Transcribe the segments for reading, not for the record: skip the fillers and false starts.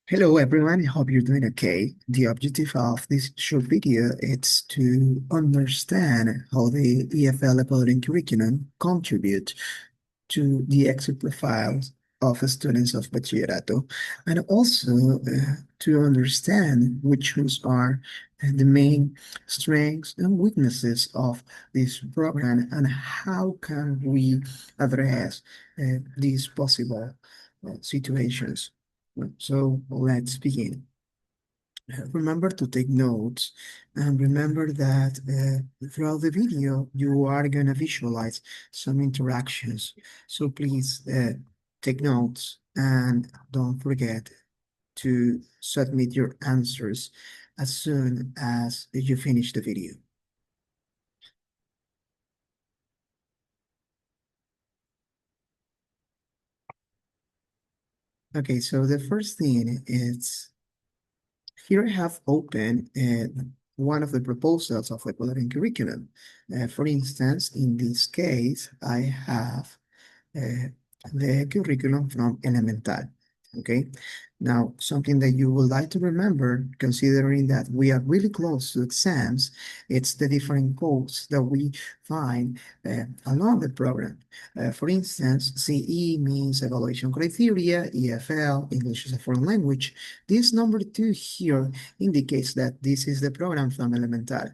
Hello everyone, I hope you're doing okay. The objective of this short video is to understand how the EFL Program curriculum contribute to the exit profiles of students of Bachillerato, and also to understand which ones are the main strengths and weaknesses of this program and how can we address these possible situations. So let's begin. Remember to take notes and remember that throughout the video you are going to visualize some interactions. So please take notes and don't forget to submit your answers as soon as you finish the video. Okay, so the first thing is here I have opened one of the proposals of the Ecuadorian curriculum. For instance, in this case, I have uh, the curriculum from Elemental. Okay. Now, something that you would like to remember, considering that we are really close to exams, it's the different codes that we find along the program. For instance, CE means evaluation criteria, EFL, English as a foreign language. This number two here indicates that this is the program from Elemental.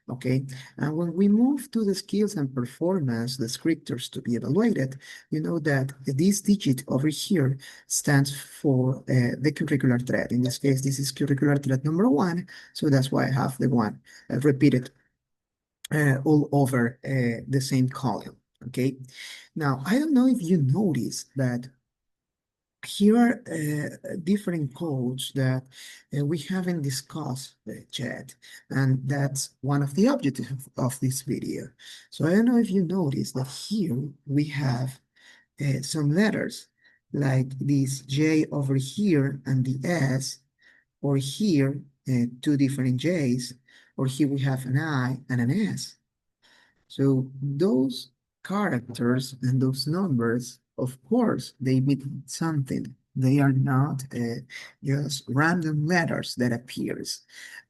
Okay, and when we move to the skills and performance descriptors to be evaluated, you know that this digit over here stands for the curricular thread. In this case, this is curricular thread number one, so that's why I have the one repeated all over the same column. Okay, now I don't know if you notice that here are different codes that we haven't discussed yet, and that's one of the objectives of this video. So I don't know if you notice that here we have some letters like this J over here and the S, or here two different J's, or here we have an I and an S. So those characters and those numbers, of course, they mean something. They are not just random letters that appears.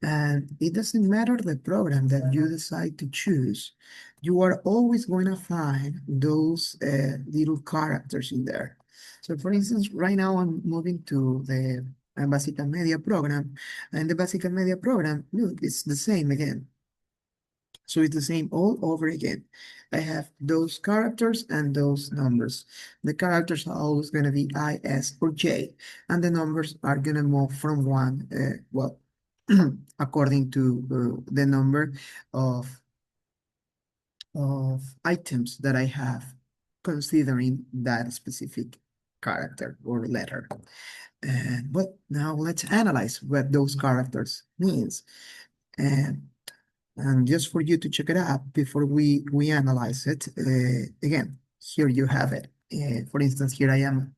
And it doesn't matter the program that you decide to choose. You are always going to find those little characters in there. So for instance, right now I'm moving to the Básica Media program, and the Básica Media program, look, it's the same again. So it's the same all over again. I have those characters and those numbers. The characters are always going to be I, S, or J, and the numbers are going to move from one, well, according to the number of, items that I have, considering that specific character or letter. But now let's analyze what those characters means. And And just for you to check it out before we analyze it, again, here you have it. For instance, here I am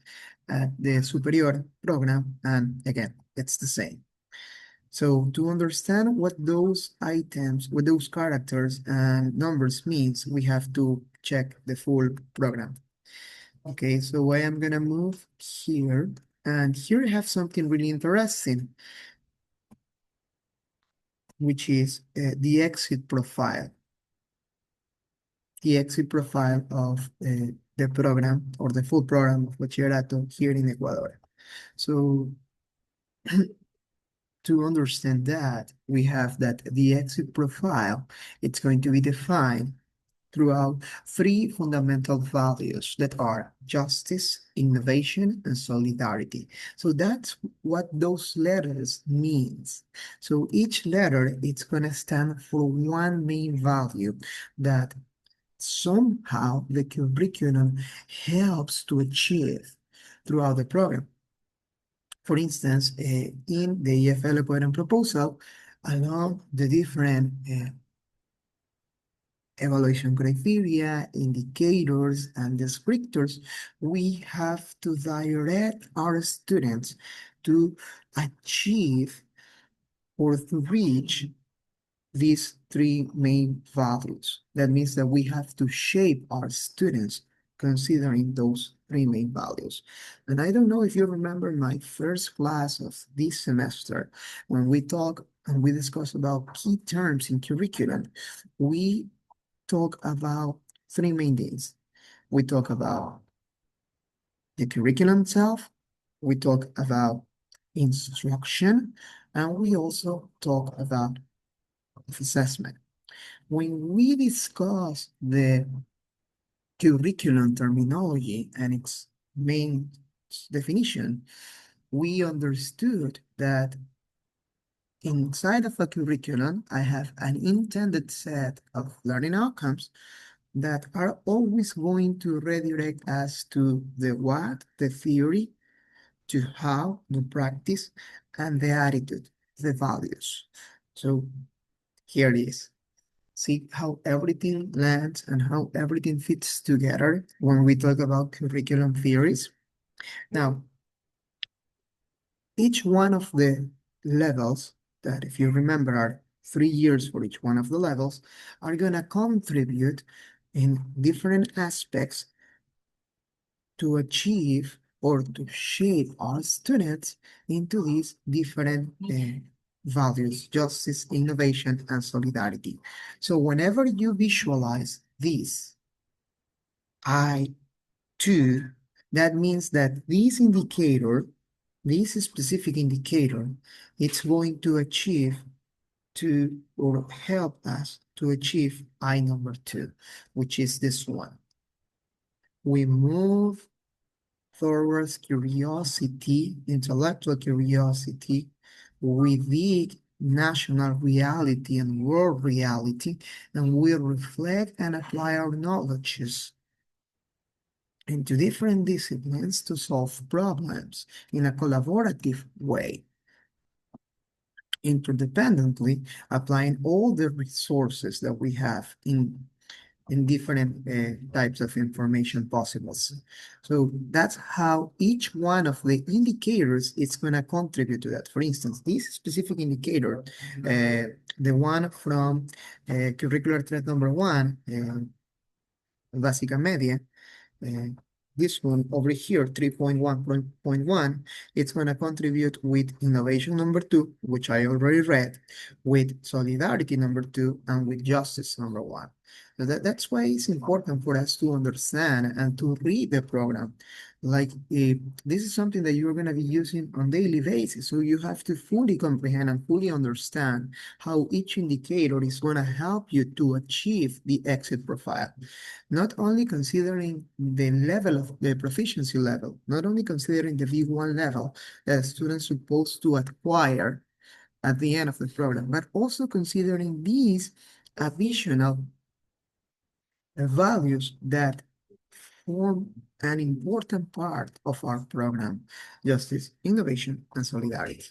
at the superior program, and again, it's the same. So to understand what those items, what those characters and numbers means, we have to check the full program. Okay, so I am gonna move here, and here I have something really interesting, which is the exit profile of the program or the full program of Bachillerato here in Ecuador. So to understand that, we have that the exit profile, it's going to be defined throughout three fundamental values that are justice, innovation, and solidarity. So that's what those letters means. So each letter, it's going to stand for one main value that somehow the curriculum helps to achieve throughout the program. For instance, in the EFL Program proposal, along the different evaluation criteria, indicators, and descriptors, we have to direct our students to achieve or to reach these three main values. That means that we have to shape our students considering those three main values. And I don't know if you remember my first class of this semester when we talk and we discuss about key terms in curriculum. We talk about three main things. We talk about the curriculum itself, we talk about instruction, and we also talk about assessment. When we discuss the curriculum terminology and its main definition, we understood that inside of a curriculum, I have an intended set of learning outcomes that are always going to redirect us to the what, the theory, to how, the practice, and the attitude, the values. So here it is. See how everything lands and how everything fits together when we talk about curriculum theories. Now, each one of the levels that, if you remember, are 3 years for each one of the levels, are going to contribute in different aspects to achieve or to shape our students into these different values, justice, innovation, and solidarity. So whenever you visualize this, I too, that means that this indicator, this specific indicator, it's going to achieve to or help us to achieve I number 2, which is this one. We move towards curiosity, intellectual curiosity, we dig national reality and world reality, and we reflect and apply our knowledges into different disciplines to solve problems in a collaborative way, interdependently, applying all the resources that we have in different types of information possibles. So that's how each one of the indicators is going to contribute to that. For instance, this specific indicator, the one from curricular threat number 1, básica media, uh, this one over here, 3.1.1, it's going to contribute with innovation number 2, which I already read, with solidarity number 2, and with justice number 1. So that's why it's important for us to understand and to read the program. Like this is something that you're going to be using on daily basis. So you have to fully comprehend and fully understand how each indicator is going to help you to achieve the exit profile. Not only considering the level of the proficiency level, not only considering the V1 level that a student is supposed to acquire at the end of the program, but also considering these additional values that form an important part of our program: justice, innovation, and solidarity.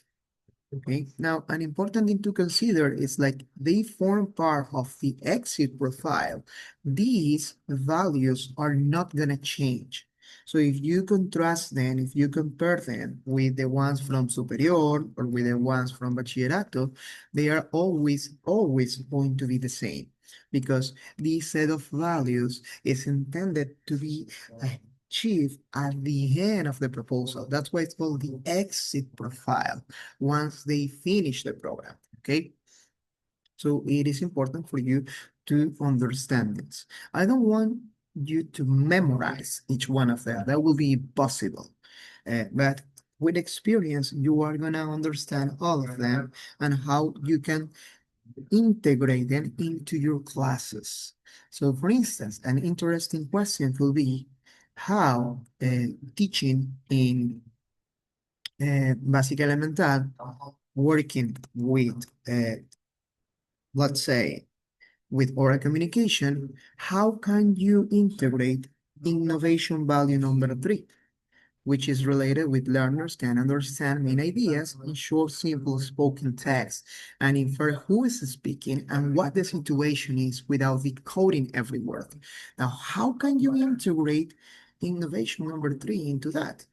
Okay, now an important thing to consider is like they form part of the exit profile. These values are not going to change. So if you contrast them, if you compare them with the ones from superior or with the ones from bachillerato, they are always going to be the same because this set of values is intended to be achieved at the end of the proposal. That's why it's called the exit profile once they finish the program, okay? So it is important for you to understand this. I don't want you to memorize each one of them. That will be impossible. But with experience, you are going to understand all of them and how you can integrate them into your classes. So for instance, an interesting question will be how teaching in Básica Elemental, working with, let's say, with oral communication, how can you integrate innovation value number 3, which is related with learners can understand main ideas in short, simple spoken text and infer who is speaking and what the situation is without decoding every word. Now, how can you integrate innovation number 3 into that?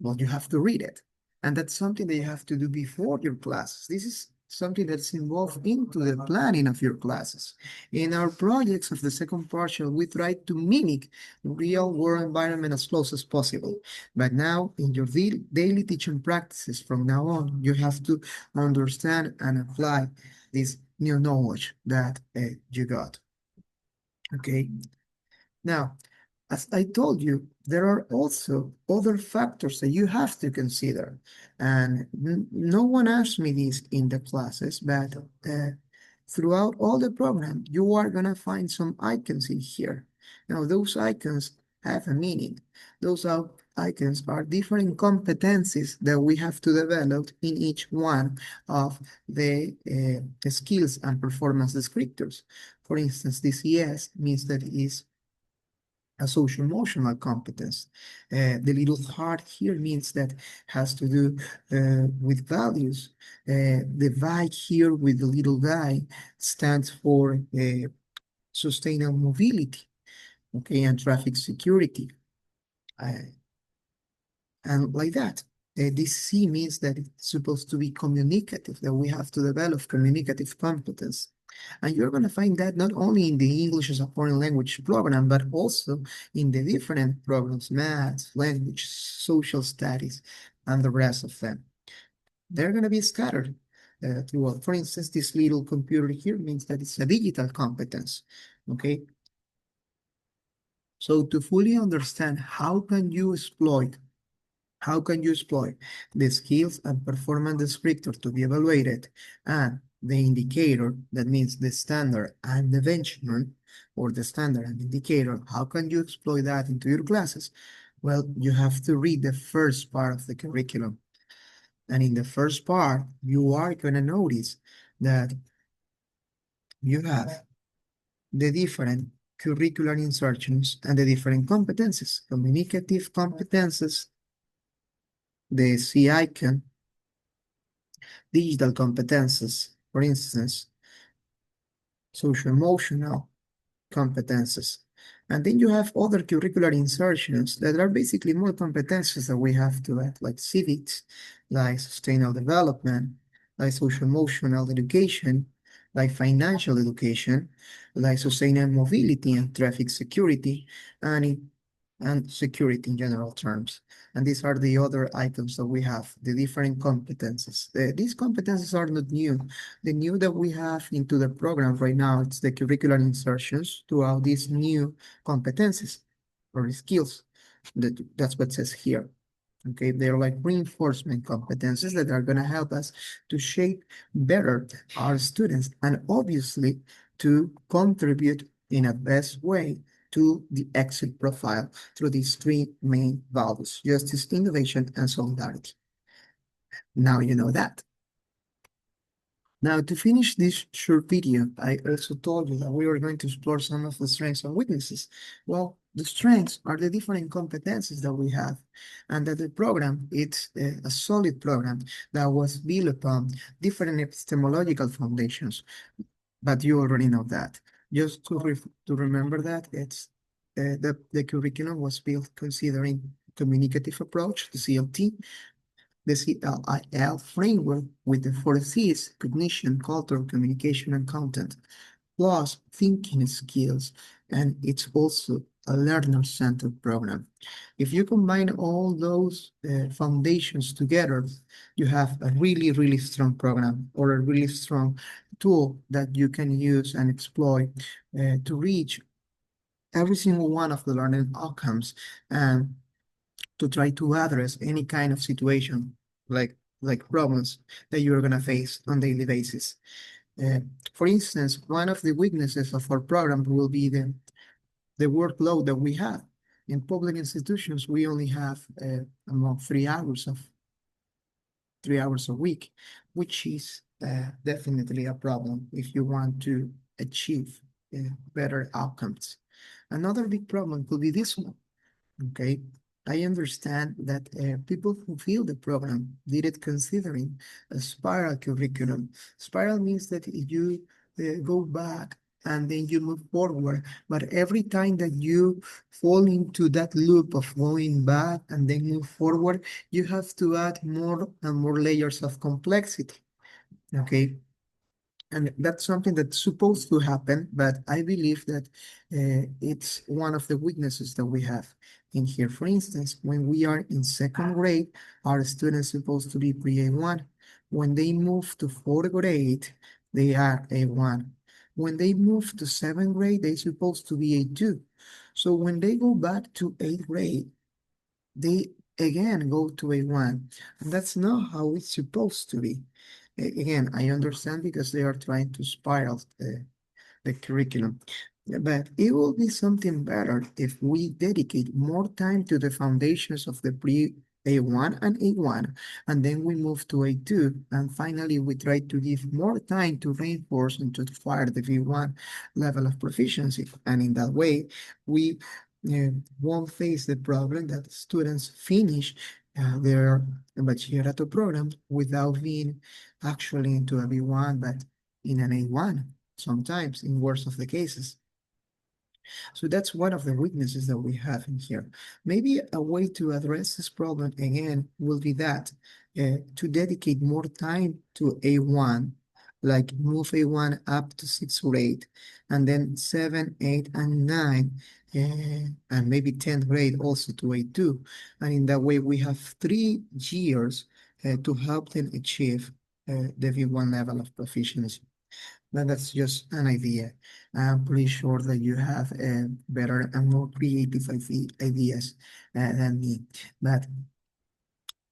Well, you have to read it. And that's something that you have to do before your classes. This is something that's involved into the planning of your classes. In our projects of the second partial, we try to mimic real world environment as close as possible. But now in your daily teaching practices from now on, you have to understand and apply this new knowledge that you got. Okay. Now, as I told you, there are also other factors that you have to consider. And no one asked me this in the classes, but throughout all the program, you are going to find some icons in here. Now, those icons have a meaning. Those icons are different competencies that we have to develop in each one of the skills and performance descriptors. For instance, this ES means that it is a social emotional competence. The little heart here means that has to do with values. The Y here with the little guy stands for sustainable mobility, okay, and traffic security, uh, and like that. This C means that it's supposed to be communicative, that we have to develop communicative competence. And you're going to find that not only in the English as a foreign language program, but also in the different programs, math, language, social studies, and the rest of them. They're going to be scattered throughout. For instance, this little computer here means that it's a digital competence, okay? So to fully understand how can you exploit the skills and performance descriptor to be evaluated and the indicator, that means the standard and the benchmark, or the standard and indicator, how can you exploit that into your classes? Well, you have to read the first part of the curriculum. And in the first part, you are going to notice that you have the different curricular insertions and the different competences, communicative competences, the C icon, digital competences, for instance, social emotional competences. And then you have other curricular insertions that are basically more competences that we have to add, like civics, like sustainable development, like social emotional education, like financial education, like sustainable mobility and traffic security, and security in general terms. And these are the other items that we have, the different competences. These competences are not new. The new that we have into the program right now, it's the curricular insertions throughout these new competences or skills. That's what it says here. Okay, they're like reinforcement competences that are going to help us to shape better our students and obviously to contribute in a best way to the exit profile through these three main values: justice, innovation, and solidarity. Now you know that. Now, to finish this short video, I also told you that we were going to explore some of the strengths and weaknesses. Well, the strengths are the different competencies that we have, and that the program, it's a solid program that was built upon different epistemological foundations, but you already know that. Just to remember that, it's the curriculum was built considering communicative approach, the CLT, the CLIL framework with the four C's: cognition, culture, communication, and content, plus thinking skills, and it's also a learner-centered program. If you combine all those foundations together, you have a really, really strong program or a really strong tool that you can use and exploit to reach every single one of the learning outcomes and to try to address any kind of situation like problems that you're going to face on daily basis. Uh, for instance, one of the weaknesses of our program will be the workload that we have. In public institutions, we only have about 3 hours a week, which is definitely a problem if you want to achieve better outcomes. Another big problem could be this one. Okay, I understand that people who feel the program did it considering a spiral curriculum. Spiral means that you go back and then you move forward, but every time that you fall into that loop of going back and then move forward, you have to add more and more layers of complexity. Okay. And that's something that's supposed to happen, but I believe that it's one of the weaknesses that we have in here. For instance, when we are in second grade, our students supposed to be pre-A1. When they move to fourth grade, they are A1. When they move to seventh grade, they're supposed to be A2. So when they go back to eighth grade, they again go to A1. And that's not how it's supposed to be. Again, I understand because they are trying to spiral the curriculum. But it will be something better if we dedicate more time to the foundations of the pre A1 and A1, and then we move to A2, and finally we try to give more time to reinforce and to fire the V1 level of proficiency. And in that way, we uh, won't face the problem that students finish their bachillerato program without being actually into a V1, but in an A1 sometimes in worst of the cases. So that's one of the weaknesses that we have in here. Maybe a way to address this problem again will be that to dedicate more time to A1, like move A1 up to 6 or 8, and then 7, 8, and 9, and maybe 10th grade also to A2. And in that way, we have 3 years to help them achieve the V1 level of proficiency. That's just an idea. I'm pretty sure that you have better and more creative ideas than me. But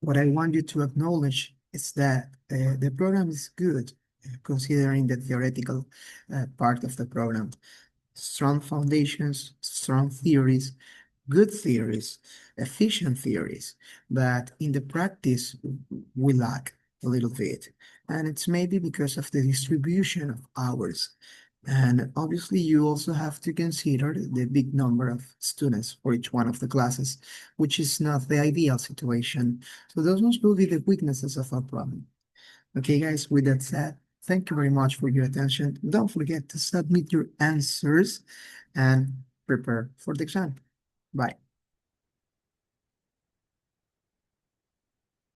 what I want you to acknowledge is that the program is good, considering the theoretical part of the program. Strong foundations, strong theories, good theories, efficient theories, but in the practice, we lack a little bit. And it's maybe because of the distribution of hours. And obviously, you also have to consider the big number of students for each one of the classes, which is not the ideal situation. So those ones will be the weaknesses of our problem. Okay, guys, with that said, thank you very much for your attention. Don't forget to submit your answers and prepare for the exam. Bye.